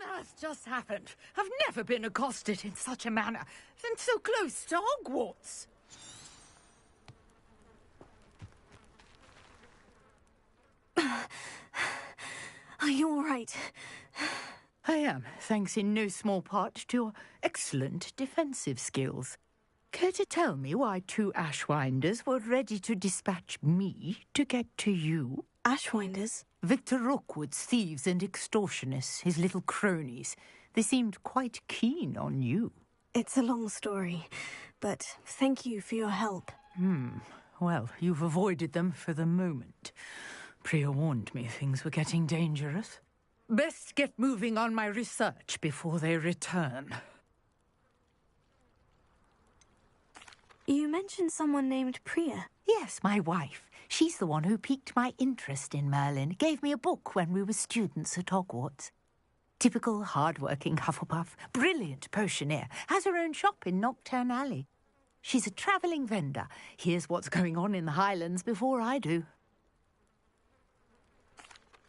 on earth just happened? I've never been accosted in such a manner, and so close to Hogwarts. Are you all right? I am, thanks in no small part to your excellent defensive skills. Care to tell me why 2 Ashwinders were ready to dispatch me to get to you? Ashwinders? Victor Rookwood's thieves and extortionists, his little cronies. They seemed quite keen on you. It's a long story, but thank you for your help. Well, you've avoided them for the moment. Priya warned me things were getting dangerous. Best get moving on my research before they return. You mentioned someone named Priya. Yes, my wife. She's the one who piqued my interest in Merlin. Gave me a book when we were students at Hogwarts. Typical hard-working Hufflepuff, brilliant potioneer, has her own shop in Knockturn Alley. She's a travelling vendor. Hears what's going on in the Highlands before I do.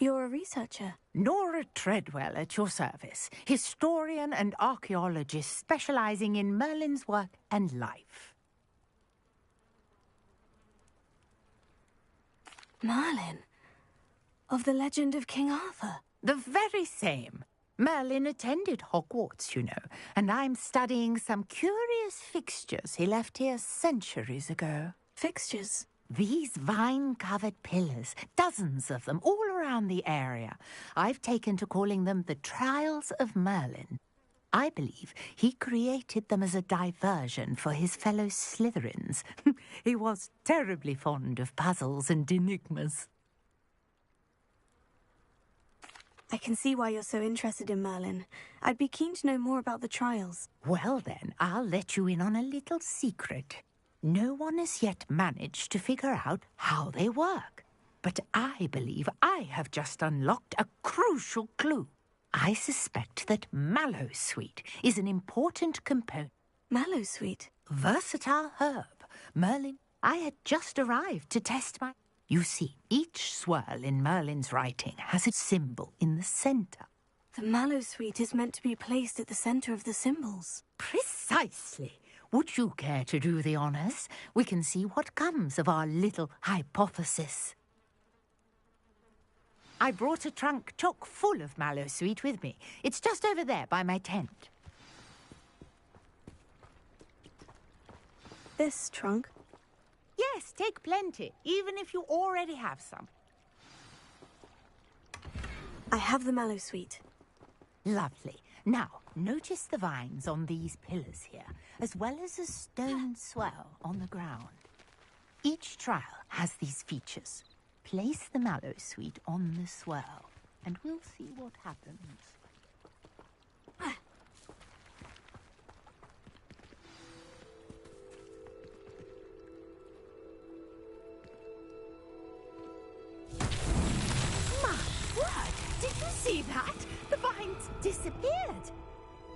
You're a researcher? Nora Treadwell at your service. Historian and archaeologist specialising in Merlin's work and life. Merlin? Of the legend of King Arthur? The very same. Merlin attended Hogwarts, you know, and I'm studying some curious fixtures he left here centuries ago. Fixtures? These vine-covered pillars, dozens of them, all around the area. I've taken to calling them the Trials of Merlin. I believe he created them as a diversion for his fellow Slytherins. He was terribly fond of puzzles and enigmas. I can see why you're so interested in Merlin. I'd be keen to know more about the trials. Well then, I'll let you in on a little secret. No one has yet managed to figure out how they work. But I believe I have just unlocked a crucial clue. I suspect that Mallowsweet is an important component. Mallowsweet? Versatile herb. Merlin, I had just arrived to test my... You see, each swirl in Merlin's writing has a symbol in the centre. The Mallowsweet is meant to be placed at the centre of the symbols. Precisely. Would you care to do the honours? We can see what comes of our little hypothesis. I brought a trunk chock full of Mallowsweet with me. It's just over there by my tent. This trunk? Yes, take plenty, even if you already have some. I have the Mallowsweet. Lovely. Now, notice the vines on these pillars here, as well as a stone swell on the ground. Each trial has these features. Place the Mallowsweet on the swell, and we'll see what happens. My word! Did you see that? The vines disappeared.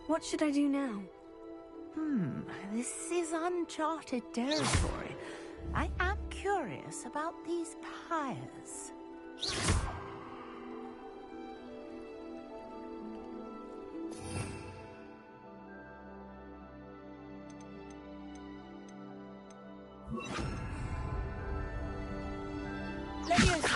What should I do now? This is uncharted territory. I am curious about these pyres. Leviosa!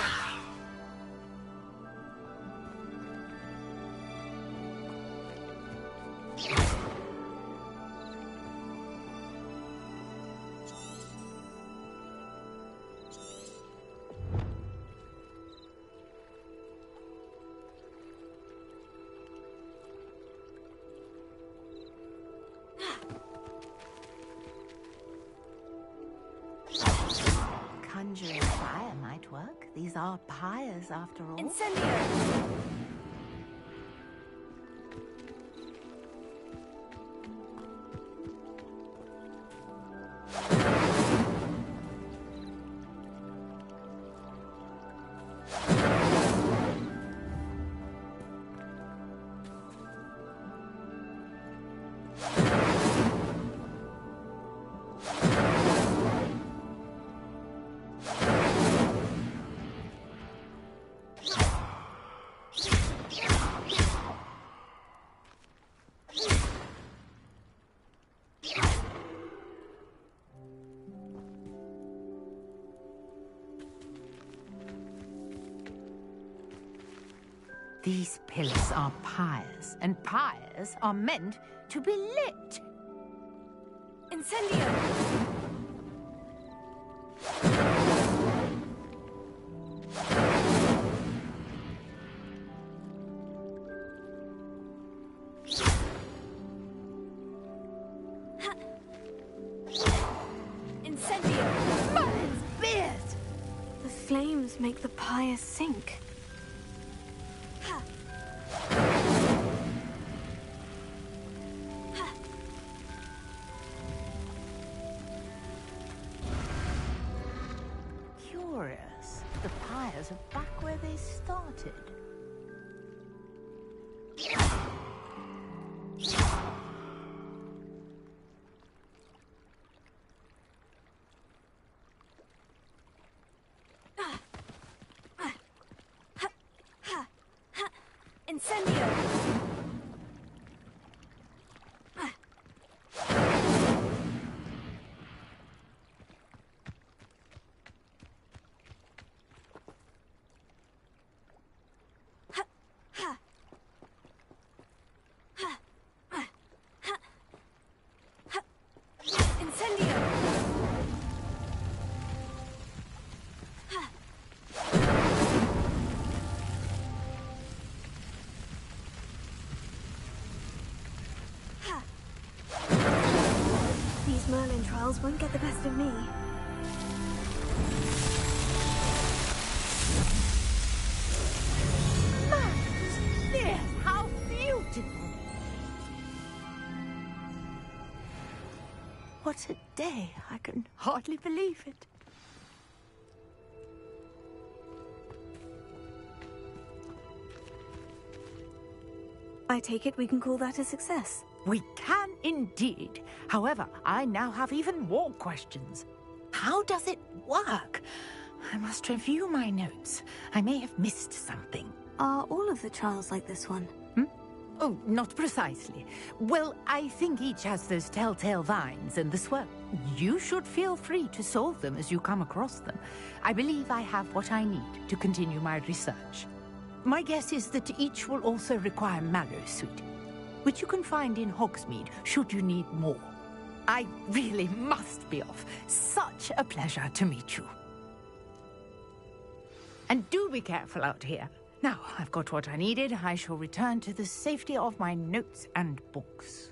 Conjuring fire might work. These are pyres, after all. Incendio! These pillars are pyres, and pyres are meant to be lit. Incendio! Incendio! Merlin's beard! The flames make the pyre sink. Curious. The pyres are back where they started. Incendio! These Merlin trials won't get the best of me. Merlin's beard! How beautiful! What a day! I can hardly believe it. I take it we can call that a success. We can indeed. However, I now have even more questions. How does it work? I must review my notes. I may have missed something. Are all of the trials like this one? Oh, not precisely. Well, I think each has those telltale vines and the swirl. You should feel free to solve them as you come across them. I believe I have what I need to continue my research. My guess is that each will also require mallow sweet, which you can find in Hogsmeade should you need more. I really must be off. Such a pleasure to meet you. And do be careful out here. Now, I've got what I needed. I shall return to the safety of my notes and books.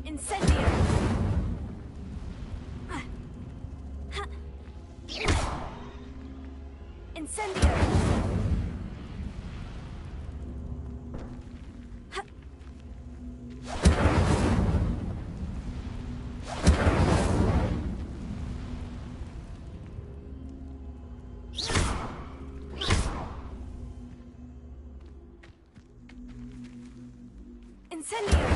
Incendio! Incendio! Incendio!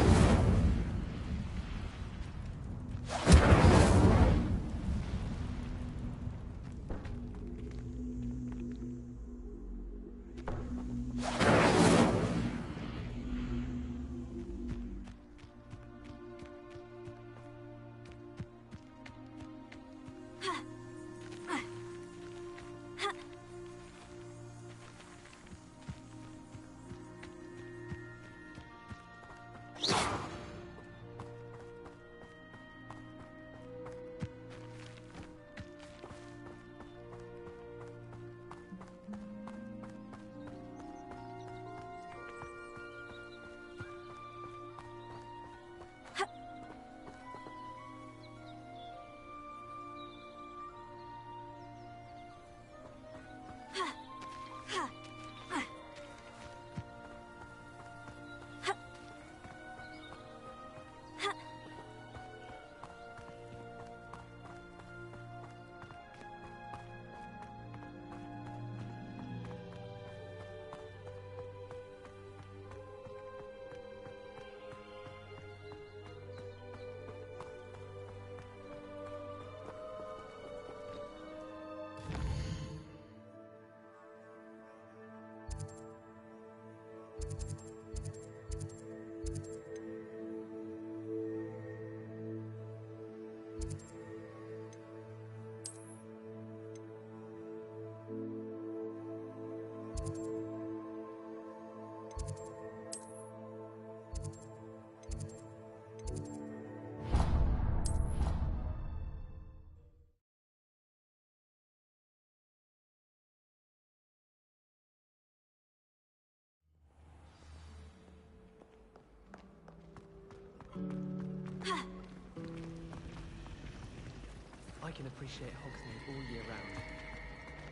can appreciate Hogsmeade all year round,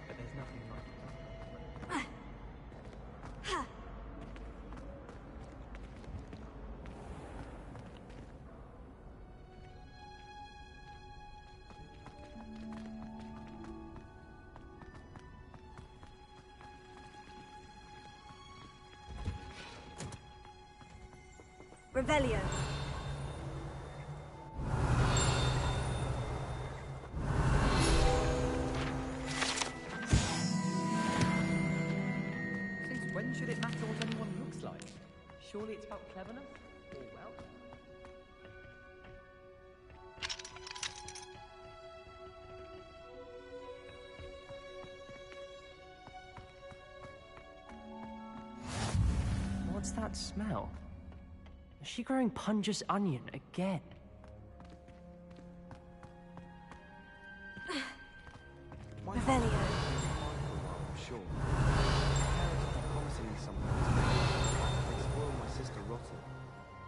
but there's nothing like it. Revelio. Since when should it matter what anyone looks like? Surely it's about cleverness or wealth? What's that smell? Is she growing Punja's onion again? Revelio. I'm sure. Parents are promising me something today. They spoiled my sister rotten.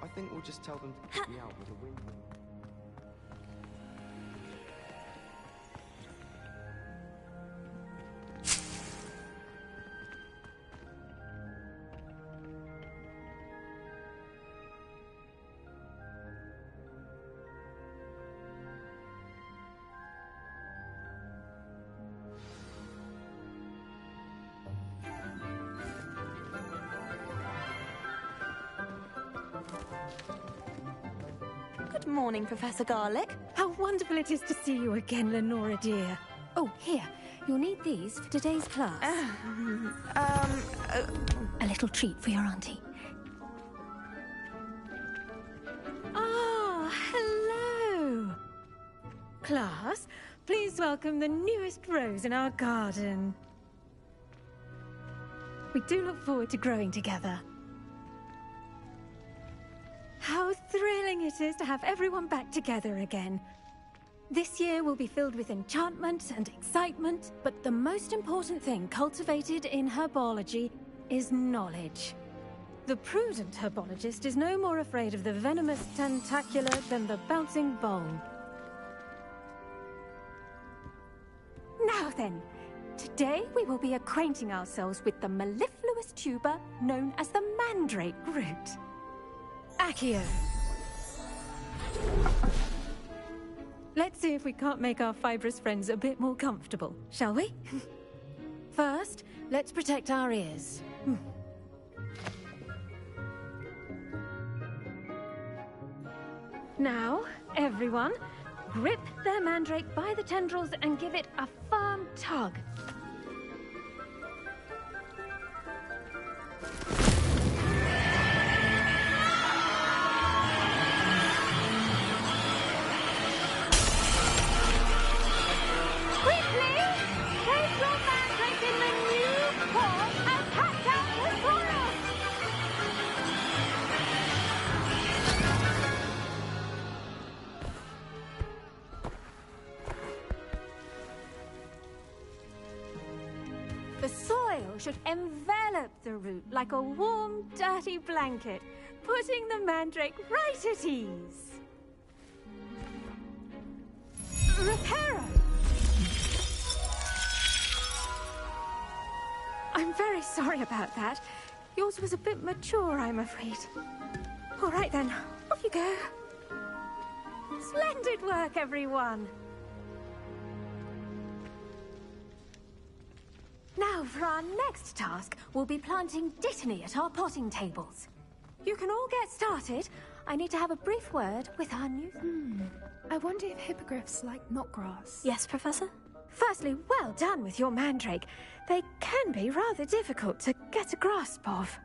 I think we'll just tell them to kick me out with a win. Good morning, Professor Garlic. How wonderful it is to see you again, Lenora dear. Oh, here. You'll need these for today's class. A little treat for your auntie. Ah, hello. Class, please welcome the newest rose in our garden. We do look forward to growing together. How thrilling it is to have everyone back together again. This year will be filled with enchantment and excitement, but the most important thing cultivated in herbology is knowledge. The prudent herbologist is no more afraid of the venomous tentacula than the bouncing bulb. Now then, today we will be acquainting ourselves with the mellifluous tuber known as the mandrake root. Accio. Let's see if we can't make our fibrous friends a bit more comfortable, shall we? First, let's protect our ears. Now, everyone, grip their mandrake by the tendrils and give it a firm tug. Should envelop the root like a warm, dirty blanket, putting the mandrake right at ease. Reparo! I'm very sorry about that. Yours was a bit mature, I'm afraid. All right then, off you go. Splendid work, everyone. Now, for our next task, we'll be planting Dittany at our potting tables. You can all get started. I need to have a brief word with our new... I wonder if hippogriffs like knotgrass. Yes, Professor? Firstly, well done with your mandrake. They can be rather difficult to get a grasp of.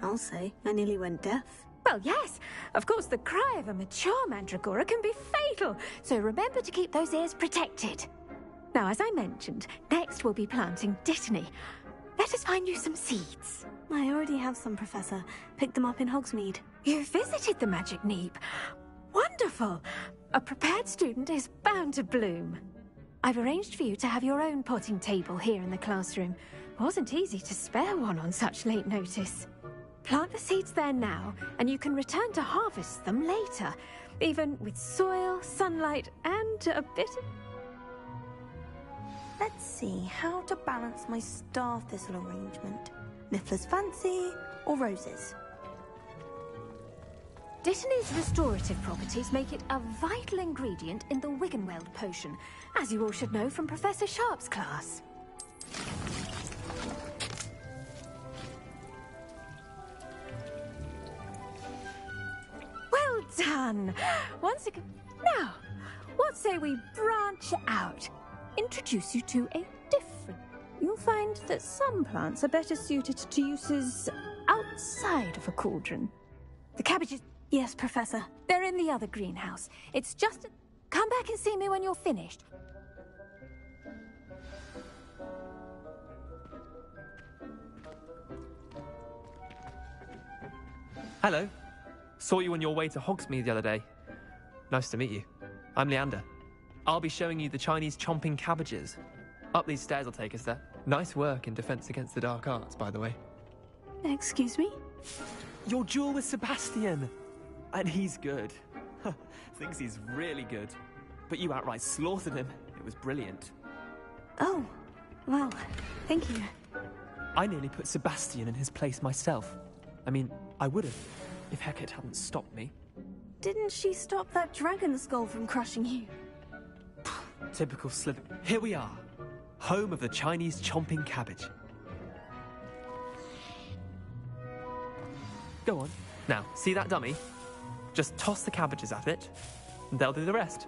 I'll say, I nearly went deaf. Well, yes. Of course, the cry of a mature mandragora can be fatal, so remember to keep those ears protected. Now, as I mentioned, next we'll be planting Dittany. Let us find you some seeds. I already have some, Professor. Picked them up in Hogsmeade. You visited the Magic Neep. Wonderful. A prepared student is bound to bloom. I've arranged for you to have your own potting table here in the classroom. Wasn't easy to spare one on such late notice. Plant the seeds there now, and you can return to harvest them later, even with soil, sunlight, and a bit of... Let's see how to balance my star thistle arrangement. Niffler's fancy or roses? Dittany's restorative properties make it a vital ingredient in the Wiggenweld potion, as you all should know from Professor Sharp's class. Well done! Once again... Now, what say we branch out? Introduce you to a different... You'll find that some plants are better suited to uses outside of a cauldron. The cabbages... Yes, Professor. They're in the other greenhouse. It's just... Come back and see me when you're finished. Hello. Saw you on your way to Hogsmeade the other day. Nice to meet you. I'm Leander. I'll be showing you the Chinese chomping cabbages. Up these stairs will take us there. Nice work in Defense Against the Dark Arts, by the way. Excuse me? Your duel with Sebastian! And he's good. Thinks he's really good. But you outright slaughtered him. It was brilliant. Oh, well, thank you. I nearly put Sebastian in his place myself. I mean, I would have, if Hecate hadn't stopped me. Didn't she stop that dragon skull from crushing you? Typical Slytherin. Here we are. Home of the Chinese chomping cabbage. Go on. Now, see that dummy? Just toss the cabbages at it, and they'll do the rest.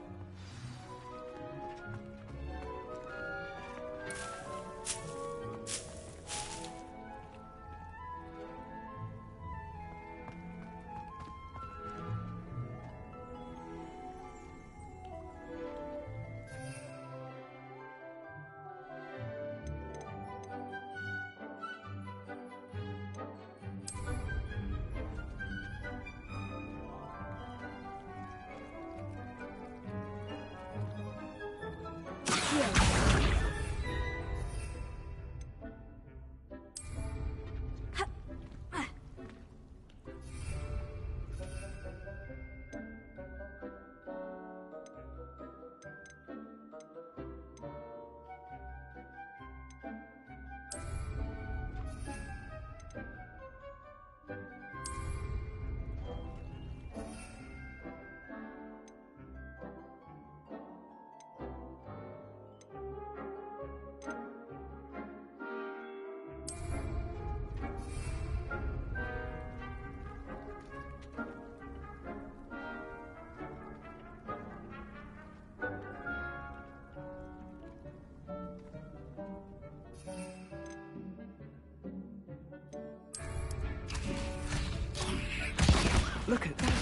Look at that.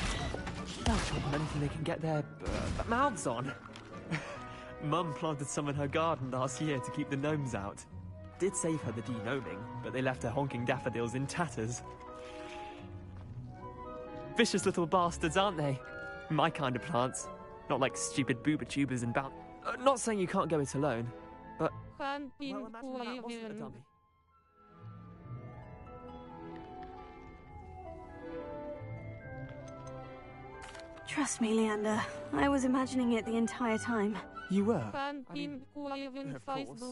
They'll chomp anything they can get their mouths on. Mum planted some in her garden last year to keep the gnomes out. Did save her the de-gnoming, but they left her honking daffodils in tatters. Vicious little bastards, aren't they? My kind of plants. Not like stupid booba tubers and not saying you can't go it alone, but... Well, imagine that wasn't a dummy. Trust me, Leander. I was imagining it the entire time. You were? I mean, of course.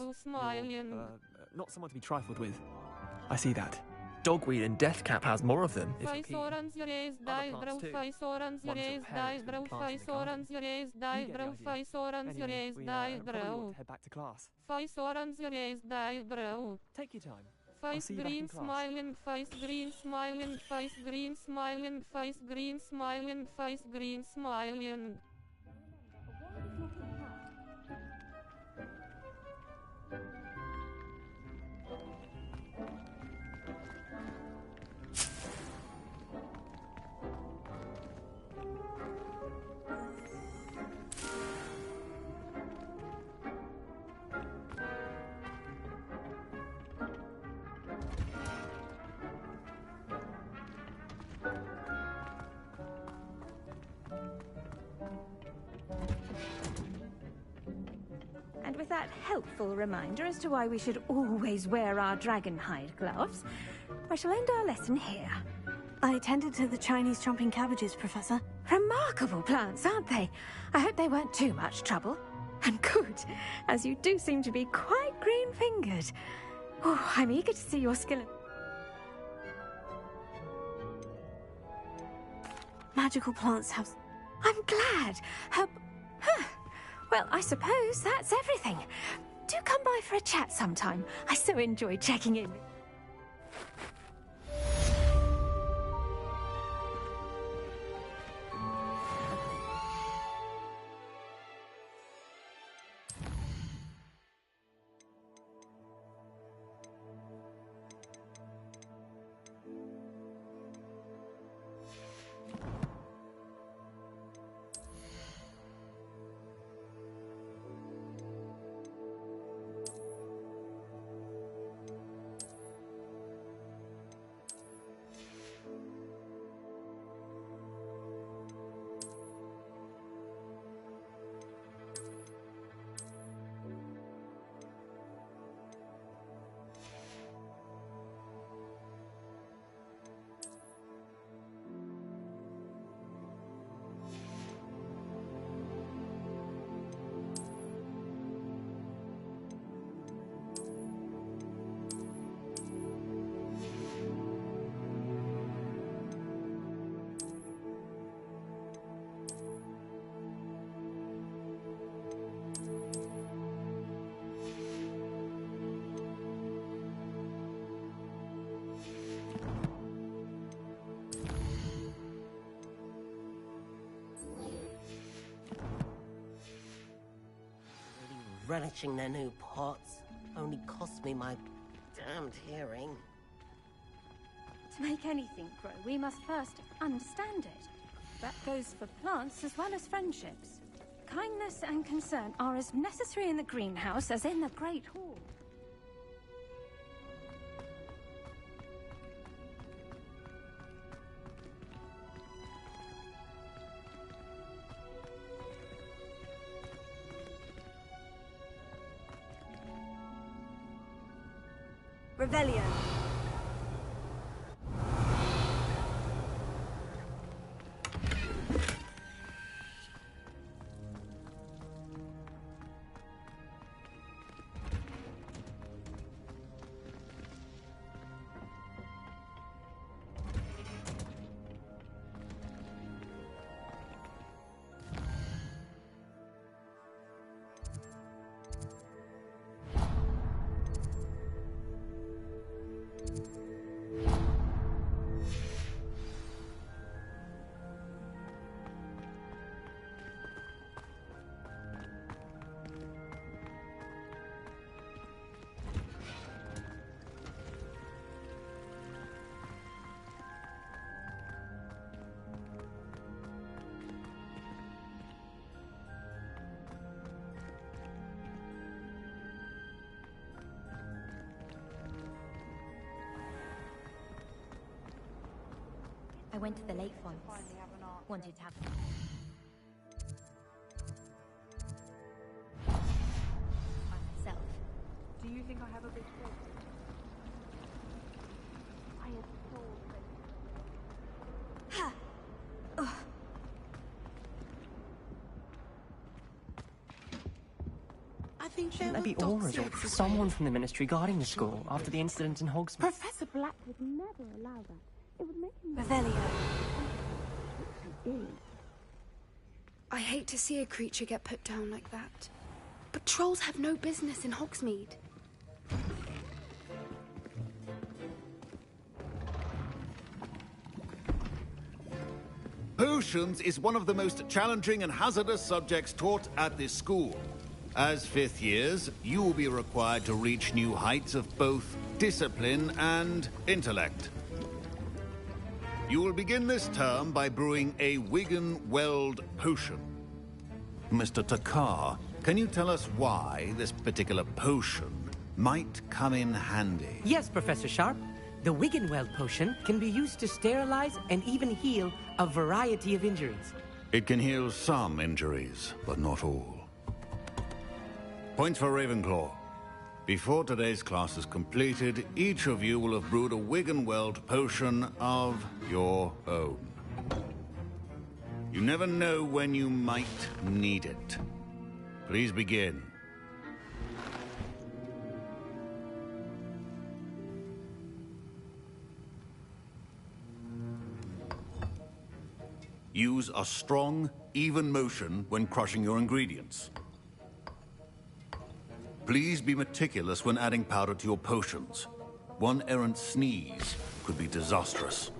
Not someone to be trifled with. I see that. Dogweed and Deathcap has more of them, if you're keen. Other plants too. Ones with parents who planted the garden. You get the idea. Anyway, we probably ought to head back to class. Take your time. I'll see you back in class. Face green smiling, face green smiling, face green smiling, face green smiling. And with that helpful reminder as to why we should always wear our dragon hide gloves, I shall end our lesson here. I tended to the Chinese chomping cabbages, Professor. Remarkable plants, aren't they? I hope they weren't too much trouble. And good, as you do seem to be quite green-fingered. Oh, I'm eager to see your skill. Magical plants have... I'm glad. Well, I suppose that's everything. Do come by for a chat sometime. I so enjoy checking in. Relishing their new pots only cost me my damned hearing. To make anything grow, we must first understand it. That goes for plants as well as friendships. Kindness and concern are as necessary in the greenhouse as in the Great Hall. Revelio. I went to the lake once. Wanted to have... by myself. Do you think I have a big face? I am so... I think Shouldn't there be all results? Someone from the ministry guarding the school after the incident in Hogsmeade. Professor Black would never allow that. It would make him... Revelio. I hate to see a creature get put down like that. But trolls have no business in Hogsmeade. Potions is one of the most challenging and hazardous subjects taught at this school. As fifth years, you will be required to reach new heights of both discipline and intellect. You will begin this term by brewing a Wigan-Weld potion. Mr. Takar, can you tell us why this particular potion might come in handy? Yes, Professor Sharp. The Wigan-Weld potion can be used to sterilize and even heal a variety of injuries. It can heal some injuries, but not all. Points for Ravenclaw. Before today's class is completed, each of you will have brewed a Wiggenweld potion of your own. You never know when you might need it. Please begin. Use a strong, even motion when crushing your ingredients. Please be meticulous when adding powder to your potions. One errant sneeze could be disastrous.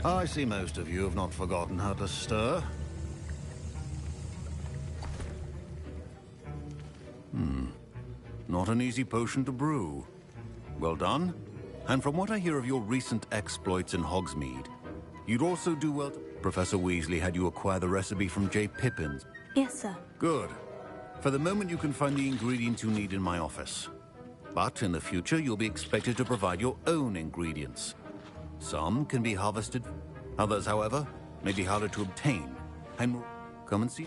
I see most of you have not forgotten how to stir. Not an easy potion to brew. Well done. And from what I hear of your recent exploits in Hogsmeade, you'd also do well to... Professor Weasley had you acquire the recipe from J. Pippin's. Yes, sir. Good. For the moment, you can find the ingredients you need in my office. But in the future, you'll be expected to provide your own ingredients. Some can be harvested. Others, however, may be harder to obtain. And come and see.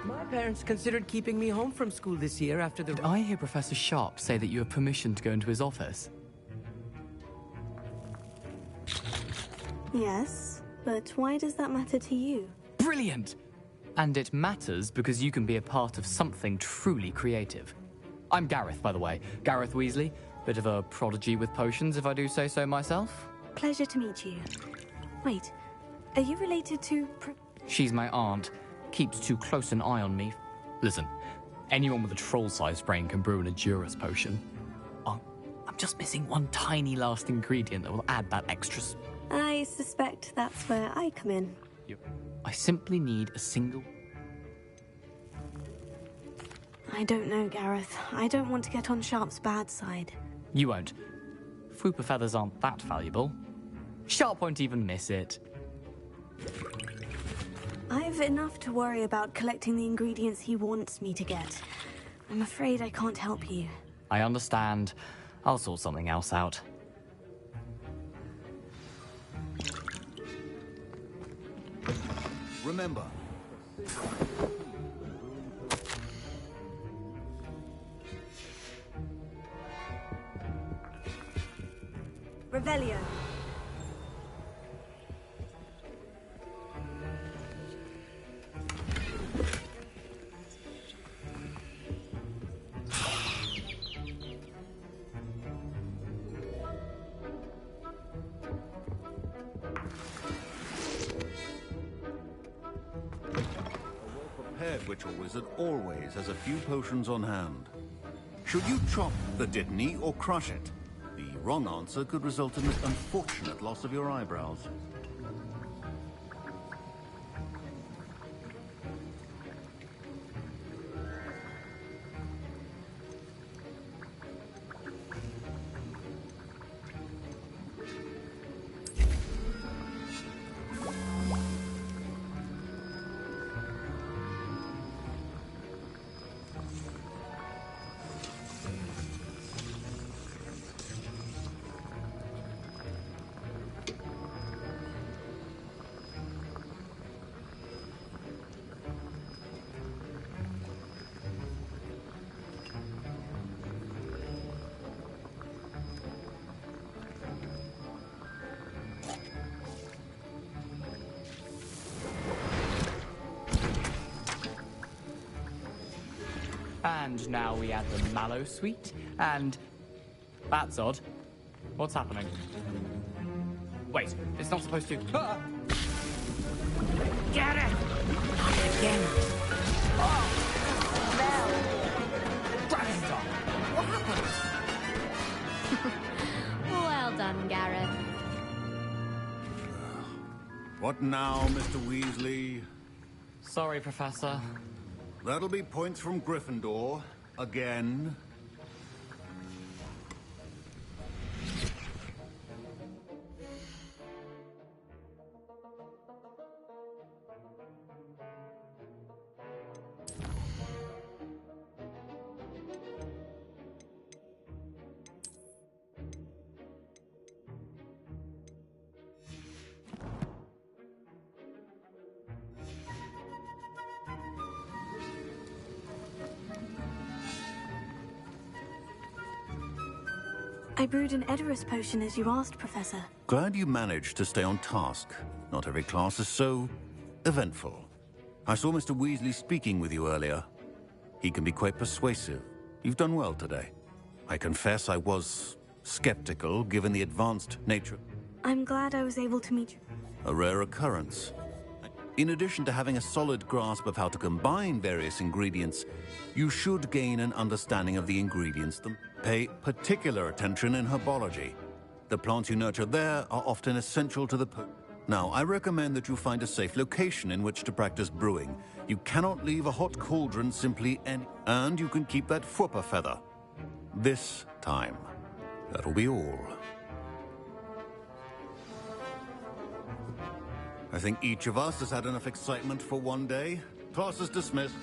My parents considered keeping me home from school this year after the... Did I hear Professor Sharp say that you have permission to go into his office? Yes, but why does that matter to you? Brilliant! And it matters because you can be a part of something truly creative. I'm Gareth, by the way. Gareth Weasley. Bit of a prodigy with potions, if I do say so myself. Pleasure to meet you. Wait, are you related to... She's my aunt. Keeps too close an eye on me. Listen, anyone with a troll-sized brain can brew an Edurus potion. Oh, I'm just missing one tiny last ingredient that will add that extra... I suspect that's where I come in. I simply need a single... I don't know, Gareth. I don't want to get on Sharp's bad side. You won't. Fwooper feathers aren't that valuable. Sharp won't even miss it. I've enough to worry about collecting the ingredients he wants me to get. I'm afraid I can't help you. I understand. I'll sort something else out. Remember. Revelio. Witch or wizard always has a few potions on hand. Should you chop the Dittany or crush it? The wrong answer could result in the unfortunate loss of your eyebrows. And now we add the mallow sweet, and... That's odd. What's happening? Wait, it's not supposed to... Ah! Get it! Not again. Oh! No! Dragon's What happened? What now, Mr. Weasley? Sorry, Professor. That'll be points from Gryffindor. Again. I brewed an Edorus potion as you asked, Professor. Glad you managed to stay on task. Not every class is so eventful. I saw Mr. Weasley speaking with you earlier. He can be quite persuasive. You've done well today. I confess I was skeptical, given the advanced nature. I'm glad I was able to meet you. A rare occurrence. In addition to having a solid grasp of how to combine various ingredients, you should gain an understanding of the ingredients them. Pay particular attention in herbology. The plants you nurture there are often essential to the Now, I recommend that you find a safe location in which to practice brewing. You cannot leave a hot cauldron simply and you can keep that Fwooper feather. This time. That'll be all. I think each of us has had enough excitement for one day. Class is dismissed.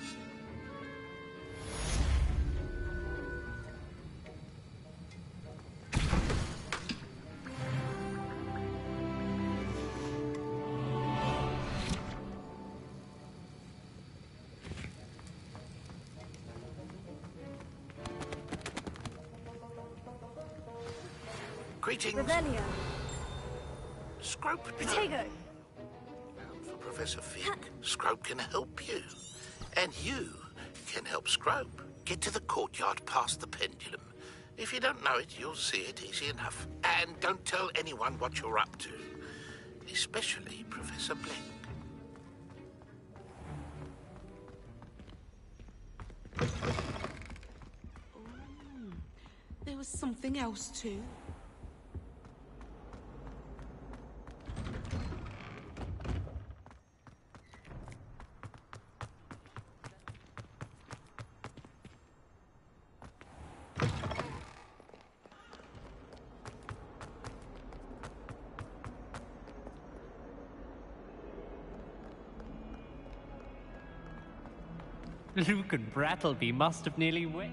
Greetings. Revelio. Scrope. Protego. For Professor Fig, Scrope can help you. And you can help Scrope. Get to the courtyard past the pendulum. If you don't know it, you'll see it easy enough. And don't tell anyone what you're up to. Especially Professor Blake. There was something else too. Luke and Brattleby must have nearly wet.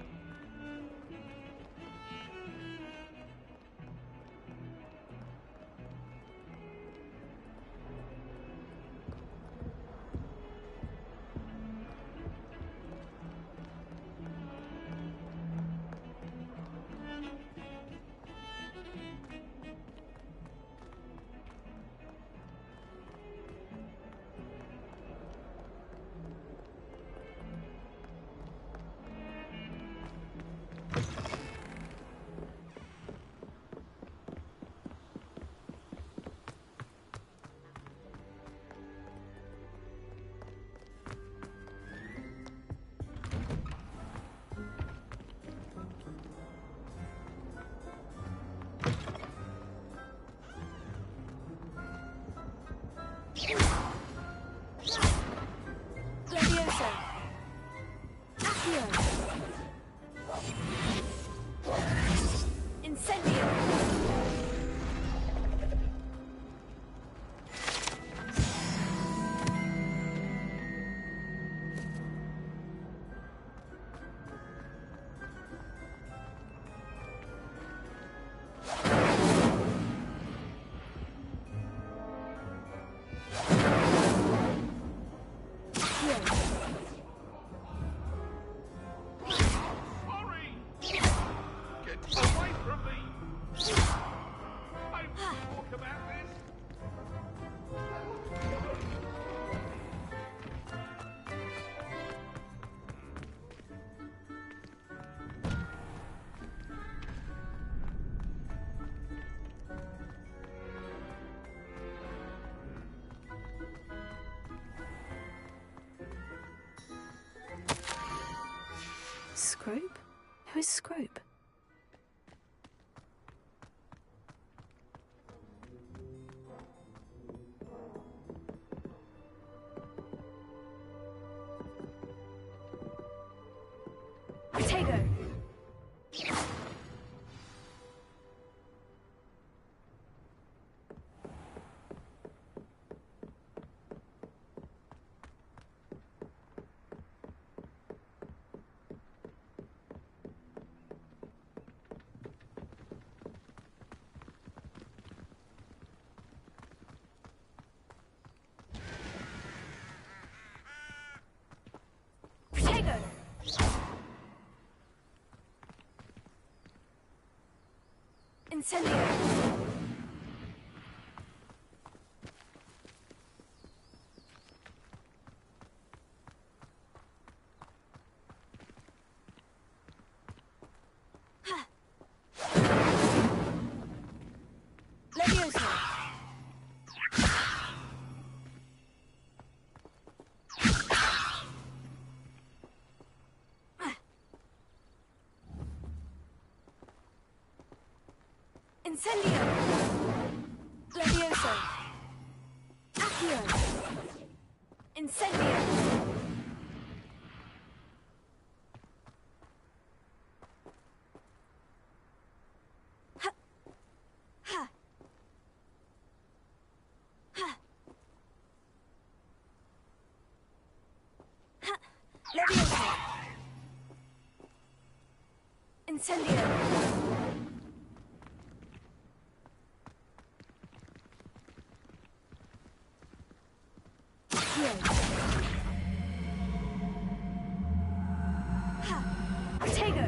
Levioso. Accio. Incendio. Scrope? Who is Scrope? Incendio! Levioso! Incendio! Levioso! Accio! Incendio! Ha! Ha! Ha! Ha! Levioso! Incendio! Protego!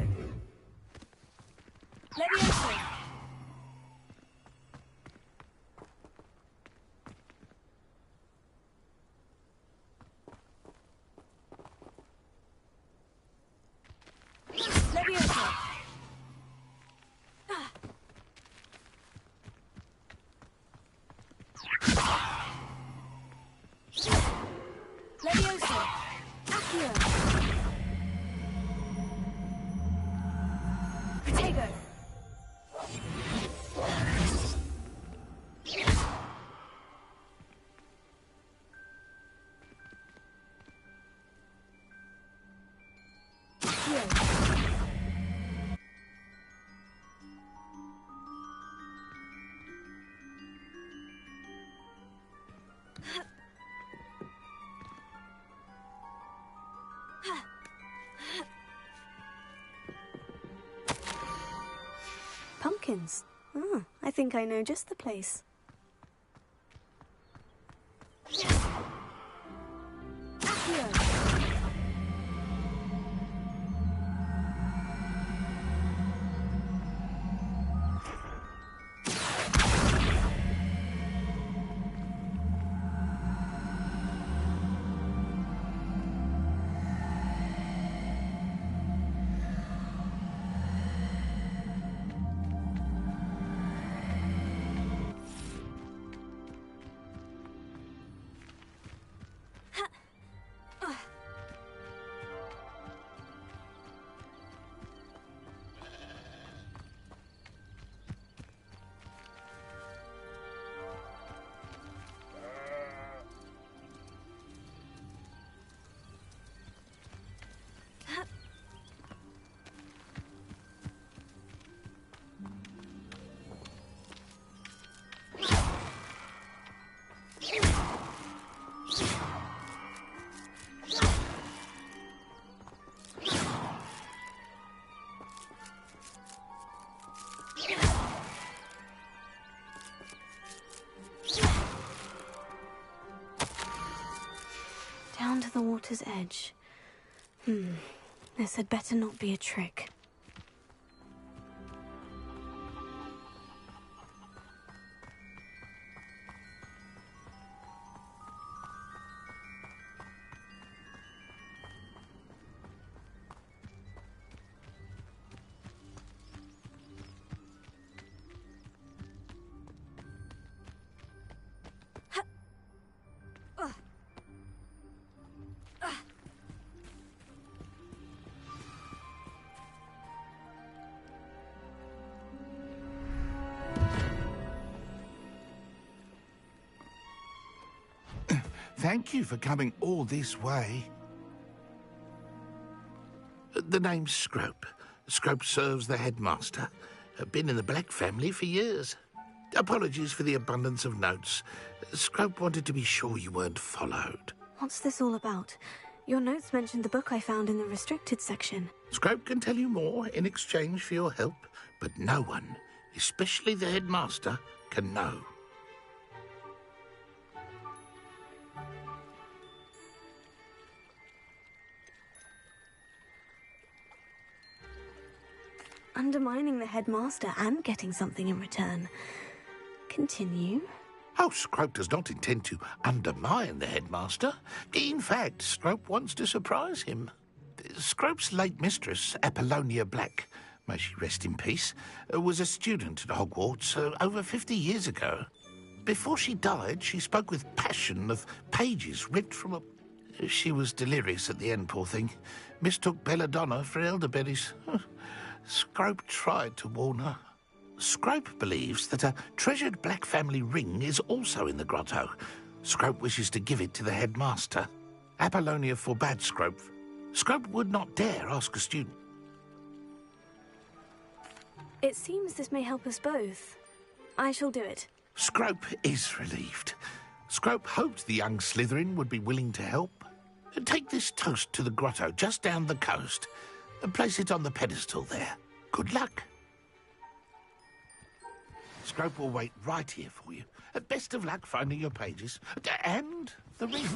Levioso! Levioso! Levioso! Accio! Protego! Pumpkins. Oh, I think I know just the place. Down to the water's edge. This had better not be a trick. Thank you for coming all this way. The name's Scrope. Scrope serves the headmaster. Been in the Black family for years. Apologies for the abundance of notes. Scrope wanted to be sure you weren't followed. What's this all about? Your notes mentioned the book I found in the restricted section. Scrope can tell you more in exchange for your help, but no one, especially the headmaster, can know. undermining the headmaster and getting something in return. Continue. Oh, Scrope does not intend to undermine the headmaster. In fact, Scrope wants to surprise him. Scrope's late mistress, Apollonia Black, may she rest in peace, was a student at Hogwarts over 50 years ago. Before she died, she spoke with passion of pages ripped from a... She was delirious at the end, poor thing. Mistook belladonna for elderberries. Scrope tried to warn her. Scrope believes that a treasured black family ring is also in the grotto. Scrope wishes to give it to the headmaster. Apollonia forbade Scrope. Scrope would not dare ask a student. It seems this may help us both. I shall do it. Scrope is relieved. Scrope hoped the young Slytherin would be willing to help. Take this toast to the grotto just down the coast and place it on the pedestal there. Good luck. Scrope will wait right here for you. Best of luck finding your pages. And the ring.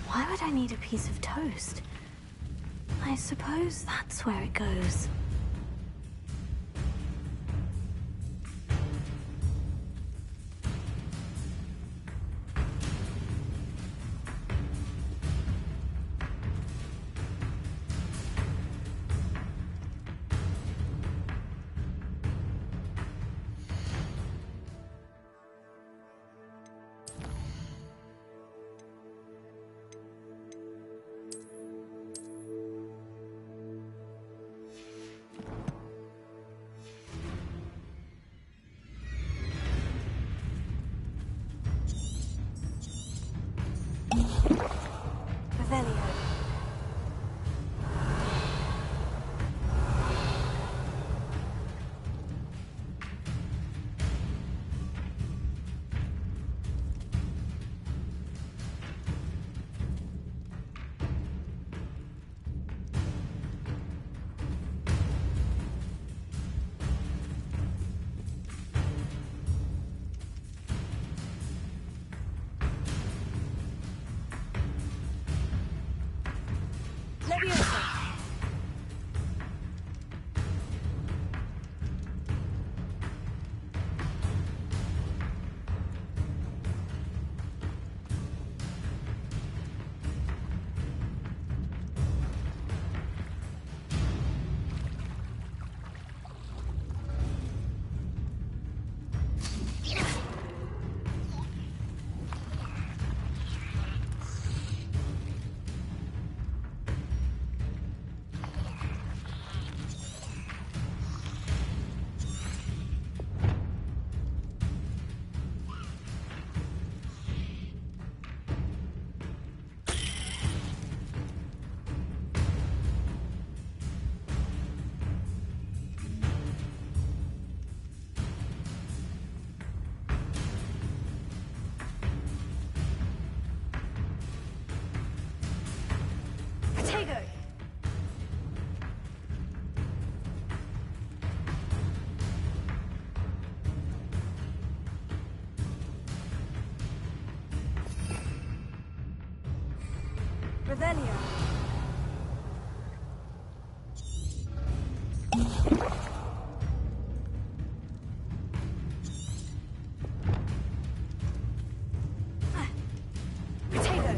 Why would I need a piece of toast? I suppose that's where it goes. Revelio. Potato.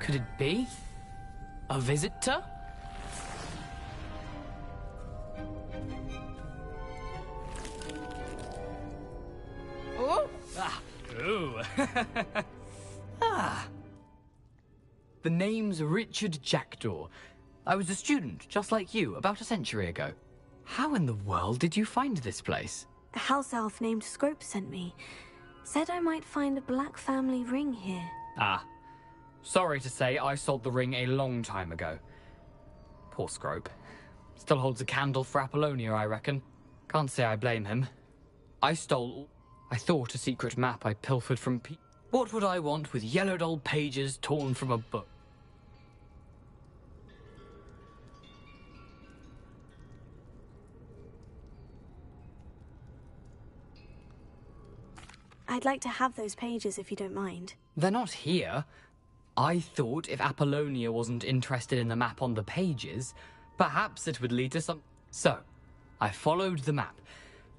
could it be? A visitor? Oh! Ah! Ooh! Ah! The name's Richard Jackdaw. I was a student, just like you, about a century ago. How in the world did you find this place? A house elf named Scrope sent me. Said I might find a black family ring here. Ah. Sorry to say, I sold the ring a long time ago. Poor Scrope. Still holds a candle for Apollonia, I reckon. Can't say I blame him. I thought a secret map I pilfered from What would I want with yellowed old pages torn from a book? I'd like to have those pages if you don't mind. They're not here. I thought if Apollonia wasn't interested in the map on the pages, perhaps it would lead to some... So, I followed the map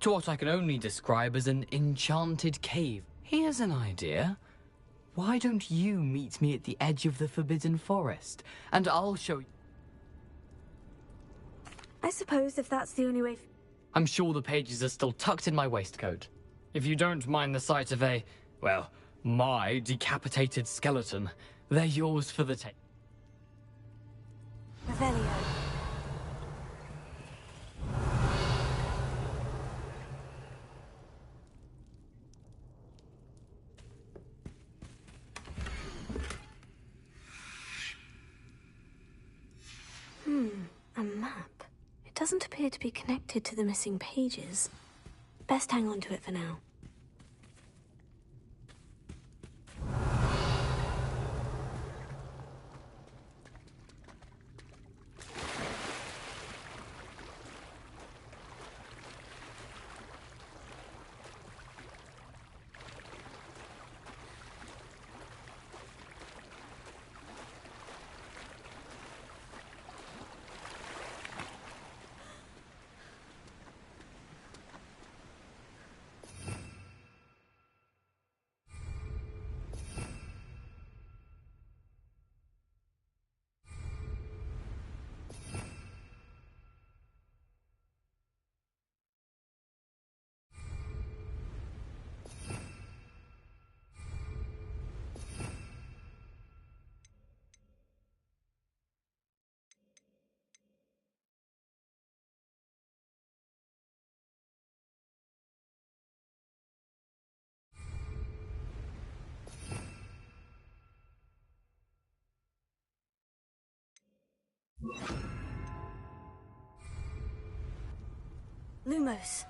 to what I can only describe as an enchanted cave. Here's an idea. Why don't you meet me at the edge of the Forbidden Forest, and I'll show you... I suppose if that's the only way... I'm sure the pages are still tucked in my waistcoat. If you don't mind the sight of a, well, my decapitated skeleton, they're yours for the take. Revelio. A map. It doesn't appear to be connected to the missing pages. Best hang on to it for now. Lumos.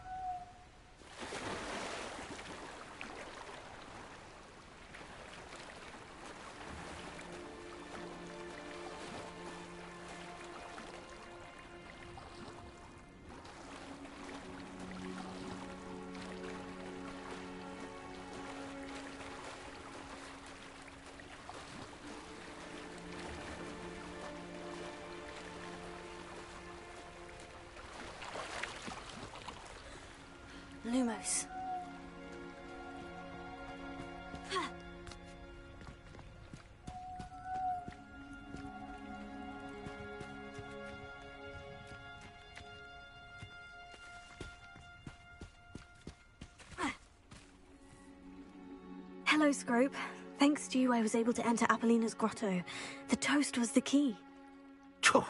Lumos. Hello, Scrope. Thanks to you, I was able to enter Apollina's grotto. The toast was the key. Phew,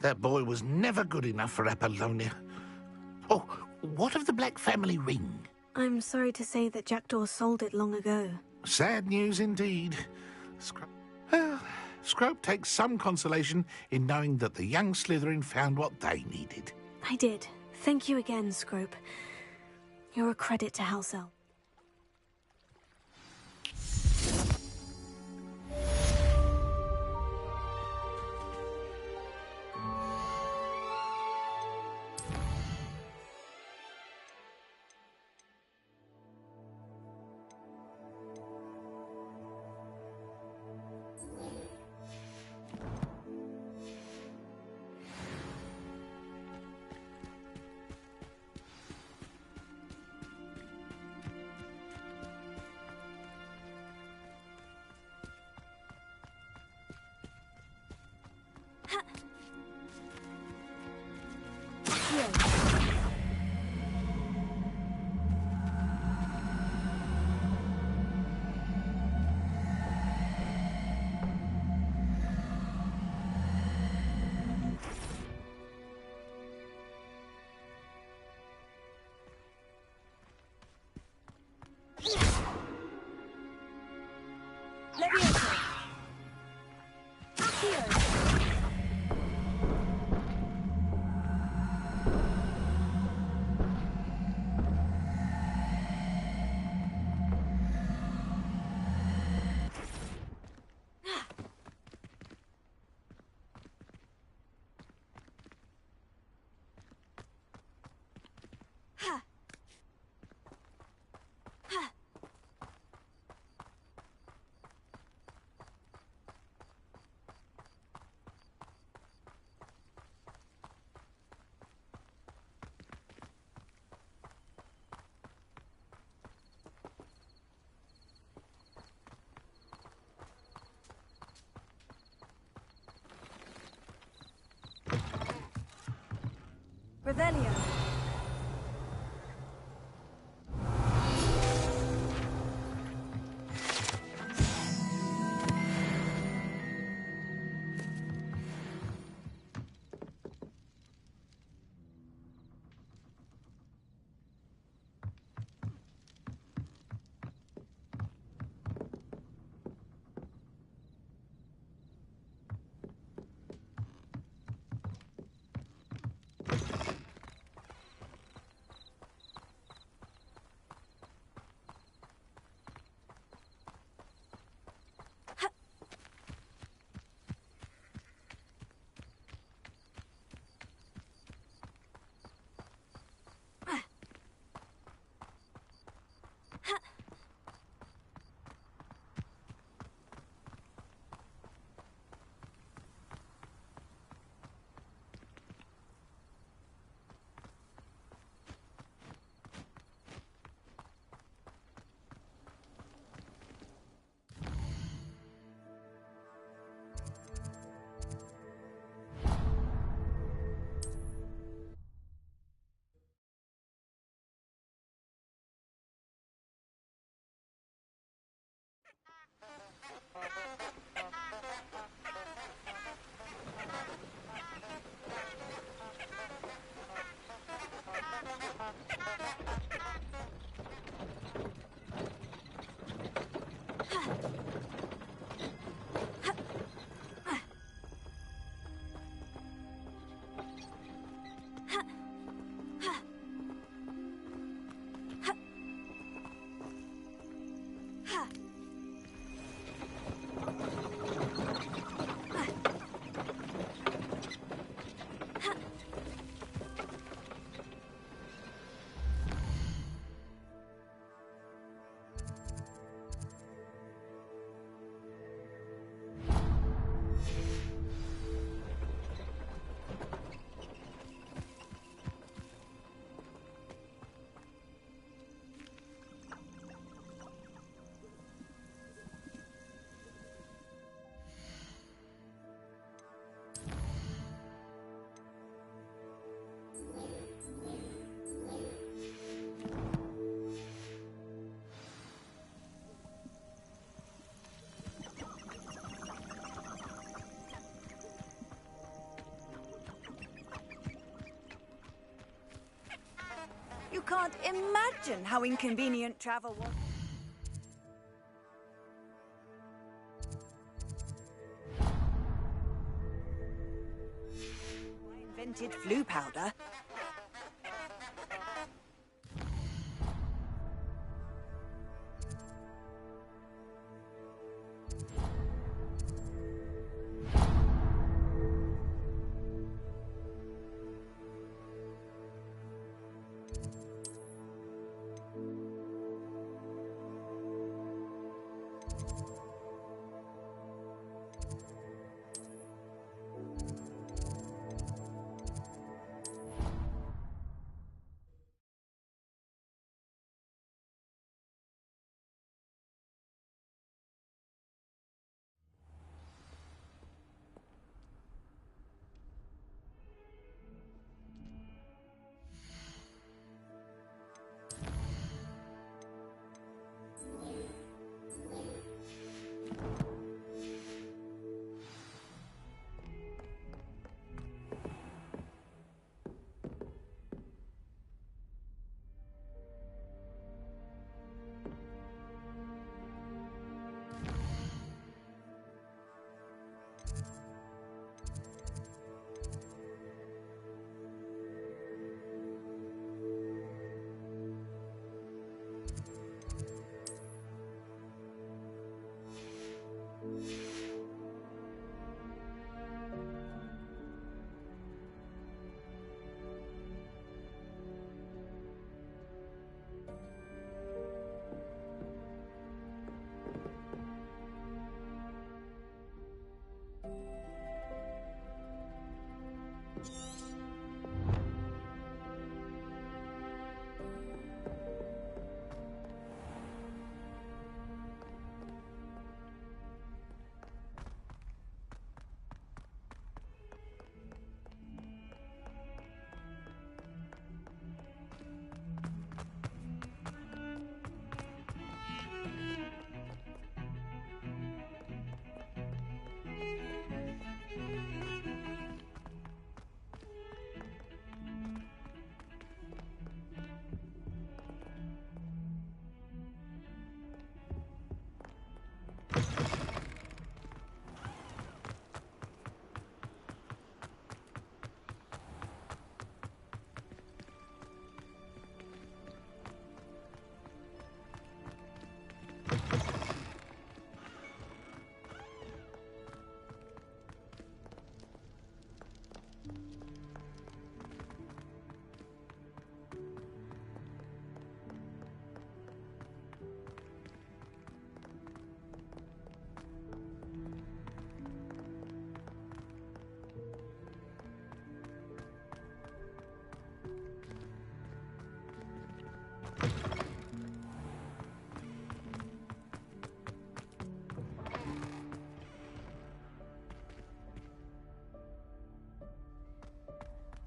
that boy was never good enough for Apollonia. Oh, what of the Black family ring? I'm sorry to say that Jackdaw sold it long ago. Sad news indeed. Scrope takes some consolation in knowing that the young Slytherin found what they needed. I did. Thank you again, Scrope. You're a credit to House Elf. Revelio. You can't imagine how inconvenient travel was. I invented flu powder.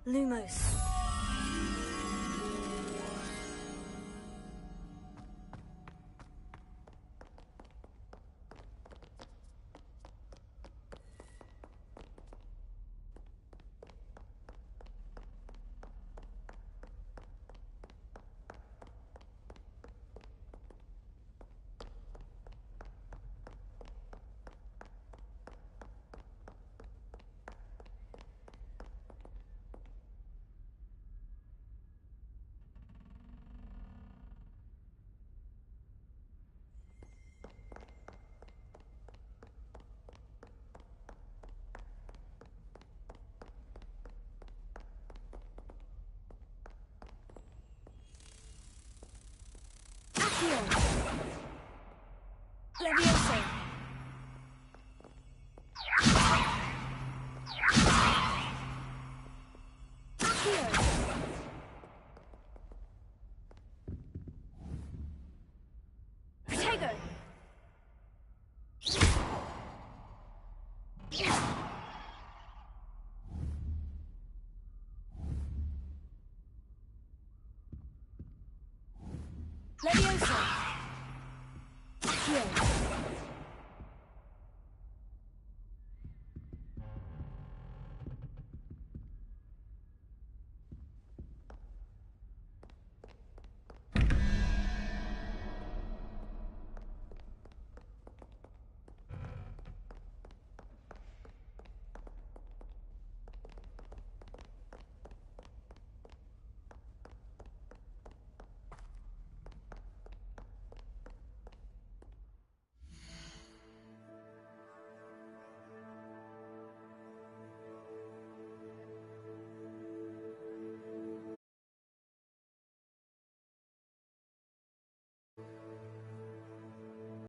Lumos. Levioso. Protego. Levioso. Accio.